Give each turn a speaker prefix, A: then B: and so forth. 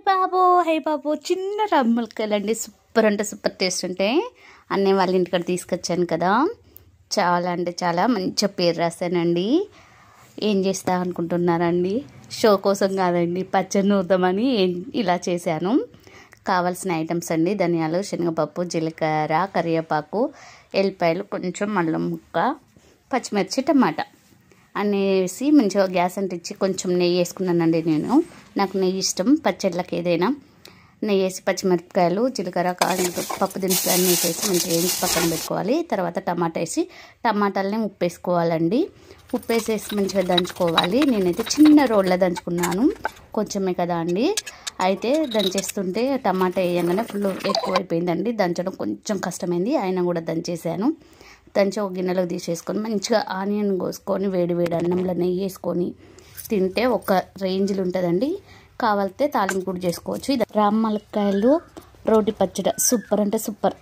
A: High బాబు చిన్న రమ్మలకాయలండి, super అంటే super taste ఉంటాయి. అన్నయ్య వాళ్ళ ఇంటికాడ తీసుకొచ్చాను కదా, చాలా అంటే చాలా మంచిగా పేరు రాశానండి. ఏం చేస్తా అనుకుంటున్నారండి? షో కోసం కాదండి, పచ్చడి నూరుదామని ఇలా చేశాను. కావాల్సిన ఐటమ్స్ అండి: ధనియాలు, శనగపప్పు, జీలకర్ర, కరివేపాకు, ఎల్లిపాయలు, కొంచెం అల్లం ముక్క, పచ్చిమిర్చి, టమాటా అన్నీ వేసి మంచిగా గ్యాస్ అంటించి కొంచెం నెయ్యి వేసుకున్నానండి. నాకు నెయ్యి ఇష్టం పచ్చళ్ళకి. ఏదైనా నెయ్యి వేసి పచ్చిమిరపకాయలు, జీలకర్ర, పప్పు దినుసులు అన్నీ వేసేసి మంచిగా వేసి పక్కన పెట్టుకోవాలి. తర్వాత టమాటా వేసి టమాటాలని ఉప్పు వేసుకోవాలండి. ఉప్పు వేసేసి మంచిగా దంచుకోవాలి. నేనైతే చిన్న రోడ్లో దంచుకున్నాను, కొంచెమే కదా అండి. అయితే దంచేస్తుంటే టమాటా వేయగానే ఫుల్ ఎక్కువైపోయిందండి. దంచడం కొంచెం కష్టమైంది, అయినా కూడా దంచేసాను. దంచి ఒక గిన్నెలోకి తీసేసుకొని మంచిగా ఆనియన్ కోసుకొని వేడి వేడి అన్నంలో నెయ్యి వేసుకొని తింటే ఒక రేంజ్లో ఉంటుందండి. కావాలితే తాలింపు కూడా చేసుకోవచ్చు. ఇది రామ్మలక్కాయలు రోటి పచ్చడి సూపర్ అంటే సూపర్.